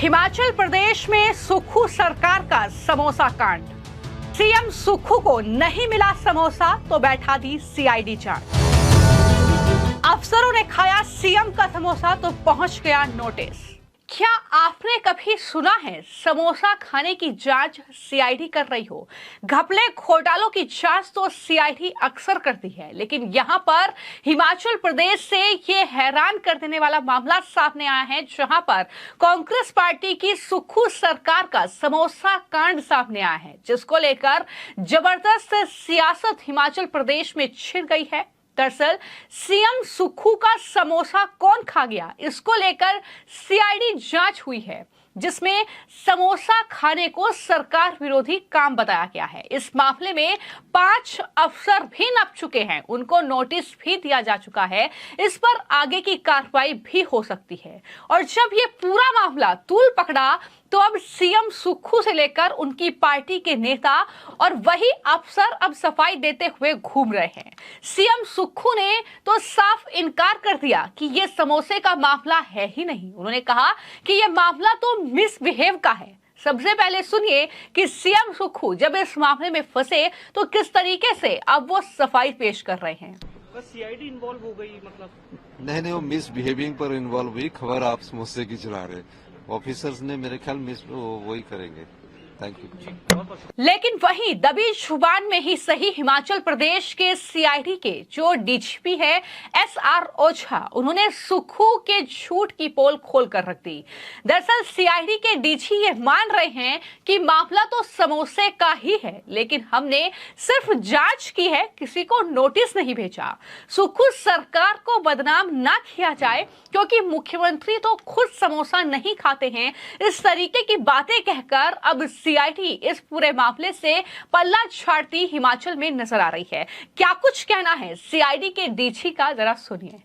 हिमाचल प्रदेश में सुक्खू सरकार का समोसा कांड। सीएम सुक्खू को नहीं मिला समोसा तो बैठा दी सीआईडी जांच। अफसरों ने खाया सीएम का समोसा तो पहुंच गया नोटिस। क्या आपने कभी सुना है समोसा खाने की जांच सीआईडी कर रही हो? घपले घोटालों की जांच तो सीआईडी अक्सर करती है, लेकिन यहां पर हिमाचल प्रदेश से ये हैरान कर देने वाला मामला सामने आया है, जहां पर कांग्रेस पार्टी की सुक्खू सरकार का समोसा कांड सामने आया है, जिसको लेकर जबरदस्त सियासत हिमाचल प्रदेश में छिड़ गई है। दरअसल सीएम सुक्खू का समोसा कौन खा गया, इसको लेकर सीआईडी जांच हुई है, जिसमें समोसा खाने को सरकार विरोधी काम बताया गया है। इस मामले में 5 अफसर भी नप चुके हैं, उनको नोटिस भी दिया जा चुका है। इस पर आगे की कार्रवाई भी हो सकती है। और जब ये पूरा मामला तूल पकड़ा तो अब सीएम सुक्खू से लेकर उनकी पार्टी के नेता और वही अफसर अब सफाई देते हुए घूम रहे हैं। सीएम सुक्खू ने तो साफ इनकार कर दिया कि ये समोसे का मामला है ही नहीं। उन्होंने कहा कि ये मामला तो मिसबिहेव का है। सबसे पहले सुनिए कि सीएम सुक्खू जब इस मामले में फंसे तो किस तरीके से अब वो सफाई पेश कर रहे हैं। बस सीआईडी इन्वॉल्व हो गई, मतलब नहीं, वो मिसबिहेविंग पर इन्वॉल्व हुई। खबर आप समोसे की चला रहे, ऑफिसर्स ने मेरे ख्याल वही करेंगे। Thank you. लेकिन वहीं दबी जुबान में ही सही हिमाचल प्रदेश के सीआईडी के जो डीजीपी है एसआर ओझा, उन्होंने सुक्खू के झूठ की पोल खोल कर रख दी। दरअसल सीआईडी के डीजी ये मान रहे हैं कि मामला तो समोसे का ही है, लेकिन हमने सिर्फ जांच की है, किसी को नोटिस नहीं भेजा। सुक्खू सरकार को बदनाम ना किया जाए, क्योंकि मुख्यमंत्री तो खुद समोसा नहीं खाते हैं। इस तरीके की बातें कहकर अब सीआईडी इस पूरे मामले से पल्ला झाड़ती हिमाचल में नजर आ रही है। क्या कुछ कहना है सीआईडी के डीजी का, जरा सुनिए।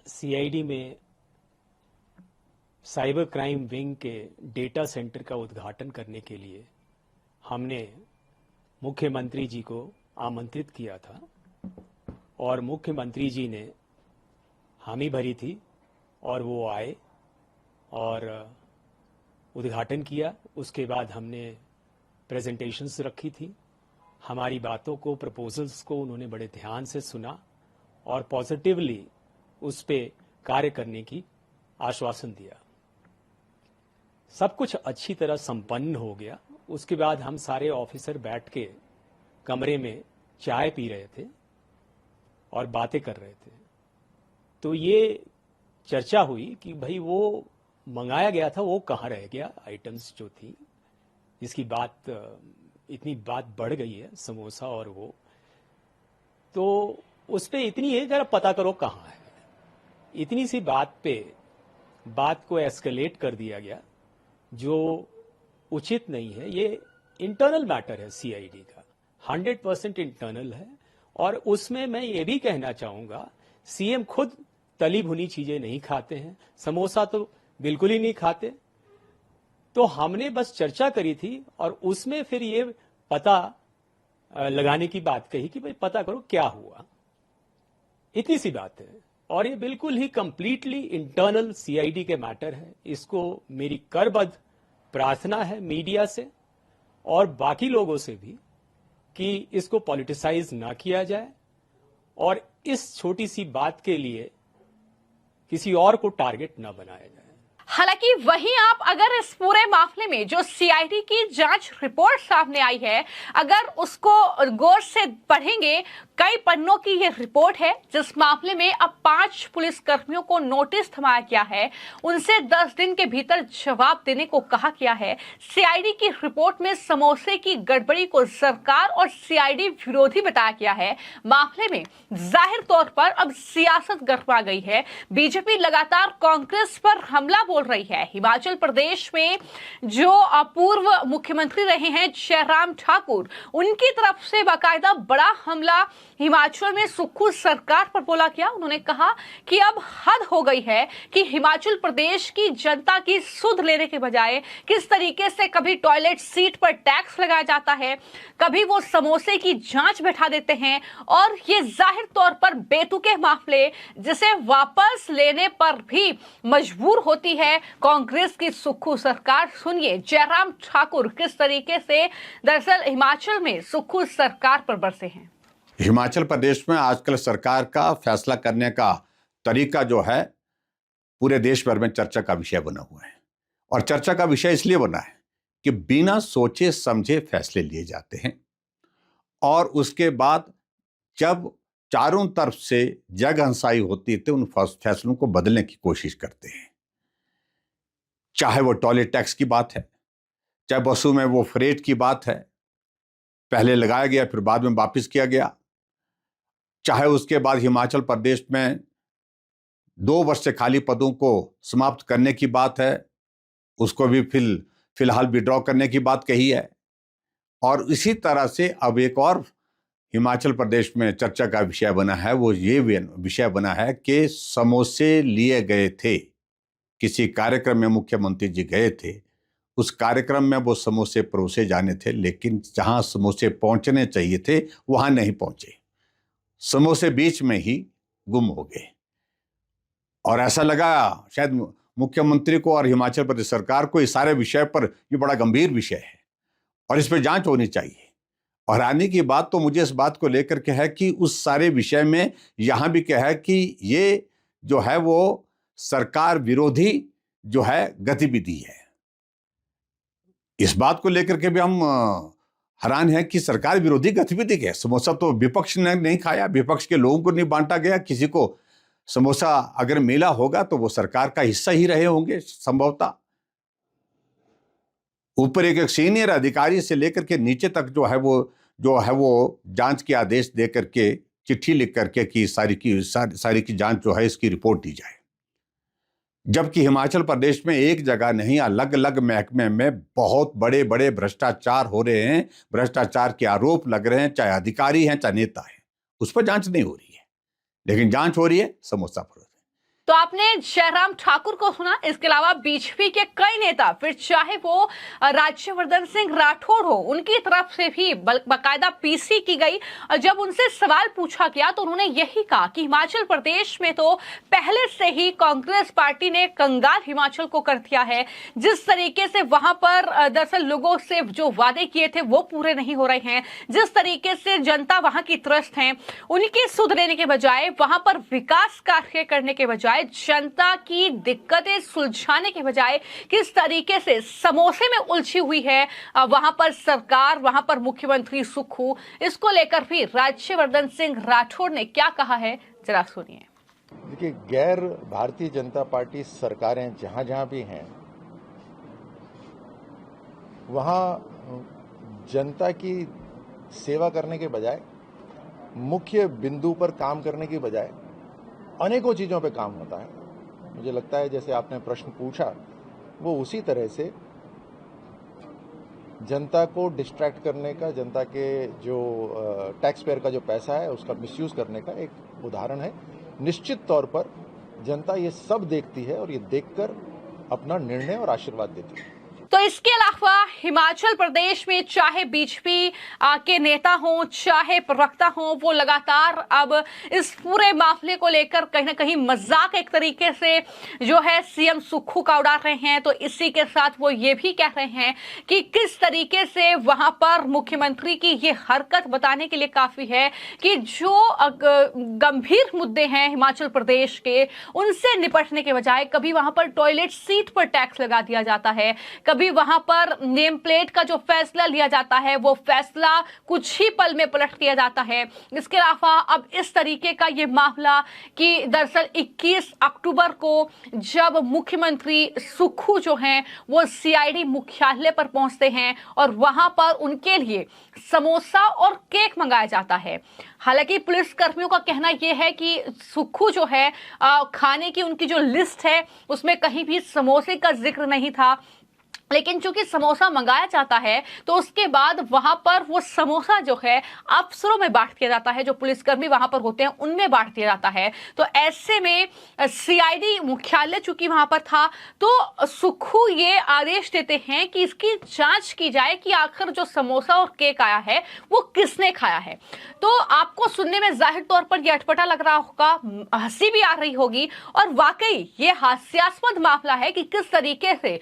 सीआईडी में साइबर क्राइम विंग के डेटा सेंटर का उद्घाटन करने के लिए हमने मुख्यमंत्री जी को आमंत्रित किया था और मुख्यमंत्री जी ने हामी भरी थी और वो आए और उद्घाटन किया। उसके बाद हमने प्रेजेंटेशंस रखी थी। हमारी बातों को, प्रपोजल्स को उन्होंने बड़े ध्यान से सुना और पॉजिटिवली उस पे कार्य करने की आश्वासन दिया। सब कुछ अच्छी तरह संपन्न हो गया। उसके बाद हम सारे ऑफिसर बैठ के कमरे में चाय पी रहे थे और बातें कर रहे थे। तो ये चर्चा हुई कि भाई वो मंगाया गया था वो कहाँ रह गया, आइटम्स जो थी, जिसकी बात इतनी बात बढ़ गई है, समोसा और वो, तो उस पे इतनी है जरा पता करो कहाँ है। इतनी सी बात पे बात को एस्केलेट कर दिया गया, जो उचित नहीं है। ये इंटरनल मैटर है सीआईडी का, 100% इंटरनल है। और उसमें मैं ये भी कहना चाहूंगा, सीएम खुद तली भुनी चीजें नहीं खाते हैं, समोसा तो बिल्कुल ही नहीं खाते। तो हमने बस चर्चा करी थी और उसमें फिर ये पता लगाने की बात कही कि भाई पता करो क्या हुआ। इतनी सी बात है और ये बिल्कुल ही कंप्लीटली इंटरनल सीआईडी के मैटर है। इसको मेरी करबद्ध प्रार्थना है मीडिया से और बाकी लोगों से भी कि इसको पॉलिटिसाइज ना किया जाए और इस छोटी सी बात के लिए किसी और को टारगेट न बनाया जाए। हालांकि वहीं आप अगर इस पूरे मामले में जो सीआईडी की जांच रिपोर्ट सामने आई है, अगर उसको गौर से पढ़ेंगे, कई पन्नों की ये रिपोर्ट है, जिस मामले में अब 5 पुलिस कर्मियों को नोटिस थमाया गया है। उनसे 10 दिन के भीतर जवाब देने को कहा गया है। सीआईडी की रिपोर्ट में समोसे की गड़बड़ी को सरकार और सीआईडी विरोधी बताया गया है। मामले में जाहिर तौर पर अब सियासत गरमा गई है। बीजेपी लगातार कांग्रेस पर हमला बोल रही है। हिमाचल प्रदेश में जो पूर्व मुख्यमंत्री रहे हैं जयराम ठाकुर, उनकी तरफ से बाकायदा बड़ा हमला हिमाचल में सुक्खू सरकार पर बोला गया। उन्होंने कहा कि अब हद हो गई है कि हिमाचल प्रदेश की जनता की सुध लेने के बजाय किस तरीके से कभी टॉयलेट सीट पर टैक्स लगाया जाता है, कभी वो समोसे की जांच बैठा देते हैं और ये जाहिर तौर पर बेतुके मामले जिसे वापस लेने पर भी मजबूर होती है है कांग्रेस की सुक्खू सरकार। सुनिए जयराम ठाकुर किस तरीके से दरअसल हिमाचल में सुक्खू सरकार पर बरसे हैं। हिमाचल प्रदेश में आजकल सरकार का फैसला करने का तरीका जो है पूरे देश भर में चर्चा का विषय बना हुआ है। और चर्चा का विषय इसलिए बना है कि बिना सोचे समझे फैसले लिए जाते हैं और उसके बाद जब चारों तरफ से जगहंसाई होती है तो उन फैसलों को बदलने की कोशिश करते हैं। चाहे वो टॉयलेट टैक्स की बात है, चाहे बसों में वो फ्रेट की बात है, पहले लगाया गया फिर बाद में वापस किया गया, चाहे उसके बाद हिमाचल प्रदेश में 2 वर्ष से खाली पदों को समाप्त करने की बात है, उसको भी फिलहाल विड्रॉ करने की बात कही है। और इसी तरह से अब एक और हिमाचल प्रदेश में चर्चा का विषय बना है, वो ये विषय बना है कि समोसे लिए गए थे। किसी कार्यक्रम में मुख्यमंत्री जी गए थे, उस कार्यक्रम में वो समोसे परोसे जाने थे, लेकिन जहां समोसे पहुंचने चाहिए थे वहां नहीं पहुंचे, समोसे बीच में ही गुम हो गए। और ऐसा लगा शायद मुख्यमंत्री को और हिमाचल प्रदेश सरकार को इस सारे विषय पर ये बड़ा गंभीर विषय है और इस पर जांच होनी चाहिए। और हैरानी की बात तो मुझे इस बात को लेकर के है कि उस सारे विषय में यहां भी क्या है कि ये जो है वो सरकार विरोधी जो है गतिविधि है। इस बात को लेकर के भी हम हैरान हैं कि सरकार विरोधी गतिविधि क्या है। समोसा तो विपक्ष ने नहीं खाया, विपक्ष के लोगों को नहीं बांटा गया, किसी को समोसा अगर मिला होगा तो वो सरकार का हिस्सा ही रहे होंगे संभवतः। ऊपर एक सीनियर अधिकारी से लेकर के नीचे तक जो है वो जांच के आदेश दे करके चिट्ठी लिख करके कि सारी की जांच जो है इसकी रिपोर्ट दी जाए। जबकि हिमाचल प्रदेश में एक जगह नहीं अलग अलग महकमे में बहुत बड़े बड़े भ्रष्टाचार हो रहे हैं, भ्रष्टाचार के आरोप लग रहे हैं, चाहे अधिकारी हैं चाहे नेता हैं, उस पर जांच नहीं हो रही है, लेकिन जांच हो रही है समोसा पर। तो आपने जयराम ठाकुर को सुना, इसके अलावा बीजेपी के कई नेता, फिर चाहे वो राज्यवर्धन सिंह राठौड़ हो, उनकी तरफ से भी बाकायदा पीसी की गई। और जब उनसे सवाल पूछा गया तो उन्होंने यही कहा कि हिमाचल प्रदेश में तो पहले से ही कांग्रेस पार्टी ने कंगाल हिमाचल को कर दिया है। जिस तरीके से वहां पर दरअसल लोगों से जो वादे किए थे वो पूरे नहीं हो रहे हैं, जिस तरीके से जनता वहां की त्रस्त है, उनकी सुध लेने के बजाय, वहां पर विकास कार्य करने के बजाय, जनता की दिक्कतें सुलझाने के बजाय किस तरीके से समोसे में उलझी हुई है वहां पर सरकार, वहां पर मुख्यमंत्री सुक्खू, इसको लेकर भी राज्यवर्धन सिंह राठौड़ ने क्या कहा है, जरा सुनिए। देखिए, गैर भारतीय जनता पार्टी सरकारें जहां जहां भी हैं वहां जनता की सेवा करने के बजाय, मुख्य बिंदु पर काम करने की बजाय अनेकों चीजों पे काम होता है। मुझे लगता है जैसे आपने प्रश्न पूछा वो उसी तरह से जनता को डिस्ट्रैक्ट करने का, जनता के जो टैक्स पेयर का जो पैसा है उसका मिसयूज करने का एक उदाहरण है। निश्चित तौर पर जनता ये सब देखती है और ये देखकर अपना निर्णय और आशीर्वाद देती है। तो इसके अलावा हिमाचल प्रदेश में चाहे बीजेपी के नेता हों, चाहे प्रवक्ता हों, वो लगातार अब इस पूरे मामले को लेकर कहीं ना कहीं मजाक एक तरीके से जो है सीएम सुक्खू का उड़ा रहे हैं। तो इसी के साथ वो ये भी कह रहे हैं कि किस तरीके से वहां पर मुख्यमंत्री की ये हरकत बताने के लिए काफी है कि जो गंभीर मुद्दे हैं हिमाचल प्रदेश के, उनसे निपटने के बजाय कभी वहां पर टॉयलेट सीट पर टैक्स लगा दिया जाता है, कभी वहां पर नेम प्लेट का जो फैसला लिया जाता है वो फैसला कुछ ही पल में पलट दिया जाता है। इसके अलावा अब इस तरीके का ये मामला कि दरअसल 21 अक्टूबर को जब मुख्यमंत्री सुक्खू जो हैं वो सीआईडी मुख्यालय पर पहुंचते हैं और वहां पर उनके लिए समोसा और केक मंगाया जाता है। हालांकि पुलिस कर्मियों का कहना यह है कि सुक्खू जो है खाने की उनकी जो लिस्ट है उसमें कहीं भी समोसे का जिक्र नहीं था। लेकिन चूंकि समोसा मंगाया जाता है तो उसके बाद वहां पर वो समोसा जो है अफसरों में बांट दिया जाता है, जो पुलिसकर्मी वहां पर होते हैं उनमें बांट दिया जाता है। तो ऐसे में सीआईडी मुख्यालय चूंकि वहां पर था तो सुक्खू ये आदेश देते हैं कि इसकी जांच की जाए कि आखिर जो समोसा और केक आया है वो किसने खाया है। तो आपको सुनने में जाहिर तौर पर यह अटपटा लग रहा होगा, हंसी भी आ रही होगी, और वाकई ये हास्यास्पद मामला है कि किस तरीके से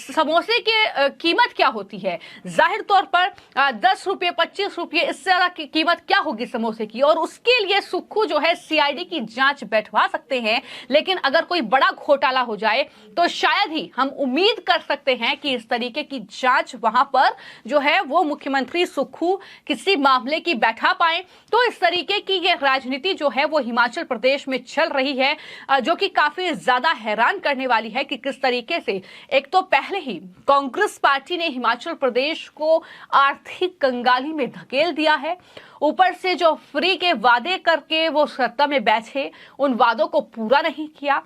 समोसे की कीमत क्या होती है। जाहिर तौर पर 10 रुपये 25 रुपये इससे ज्यादा की कीमत क्या होगी समोसे की, और उसके लिए सुक्खू जो है सीआईडी की जांच बैठवा सकते हैं। लेकिन अगर कोई बड़ा घोटाला हो जाए तो शायद ही हम उम्मीद कर सकते हैं कि इस तरीके की जांच वहां पर जो है वो मुख्यमंत्री सुक्खू किसी मामले की बैठा पाए। तो इस तरीके की ये राजनीति जो है वो हिमाचल प्रदेश में चल रही है, जो कि काफी ज्यादा हैरान करने वाली है कि किस तरीके से एक तो पहले ही कांग्रेस पार्टी ने हिमाचल प्रदेश को आर्थिक कंगाली में धकेल दिया है, ऊपर से जो फ्री के वादे करके वो सत्ता में बैठे उन वादों को पूरा नहीं किया।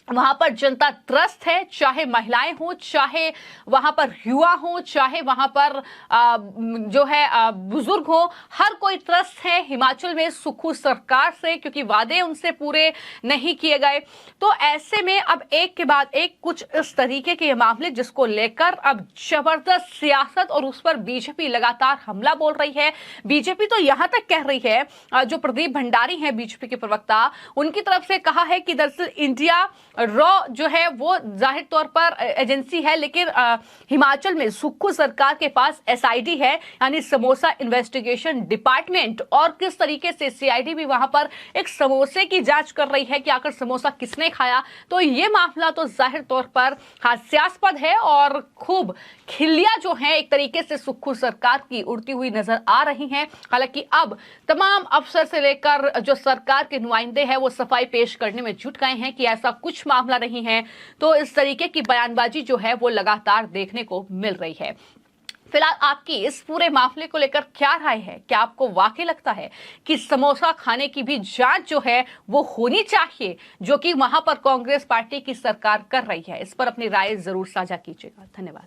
वहां पर जनता त्रस्त है, चाहे महिलाएं हो, चाहे वहां पर युवा हो, चाहे वहां पर जो है बुजुर्ग हो, हर कोई त्रस्त है हिमाचल में सुक्खू सरकार से, क्योंकि वादे उनसे पूरे नहीं किए गए। तो ऐसे में अब एक के बाद एक कुछ इस तरीके के मामले जिसको लेकर अब जबरदस्त सियासत और उस पर बीजेपी लगातार हमला बोल रही है। बीजेपी तो यहां तक कह रही है, जो प्रदीप भंडारी हैं बीजेपी के प्रवक्ता, उनकी तरफ से कहा है कि दरअसल इंडिया रॉ जो है वो जाहिर तौर पर एजेंसी है, लेकिन हिमाचल में सुक्खू सरकार के पास एसआईडी है, यानी समोसा इन्वेस्टिगेशन डिपार्टमेंट, और किस तरीके से सीआईडी भी वहां पर एक समोसे की जांच कर रही है कि आखिर समोसा किसने खाया। तो ये मामला तो जाहिर तौर पर हास्यास्पद है और खूब खिल्लियां जो हैं एक तरीके से सुक्खू सरकार की उड़ती हुई नजर आ रही हैं। हालांकि अब तमाम अफसर से लेकर जो सरकार के नुमाइंदे हैं वो सफाई पेश करने में जुट गए हैं कि ऐसा कुछ मामला नहीं है। तो इस तरीके की बयानबाजी जो है वो लगातार देखने को मिल रही है। फिलहाल आपकी इस पूरे मामले को लेकर क्या राय है? क्या आपको वाकई लगता है कि समोसा खाने की भी जांच जो है वो होनी चाहिए, जो कि वहां पर कांग्रेस पार्टी की सरकार कर रही है? इस पर अपनी राय जरूर साझा कीजिएगा। धन्यवाद।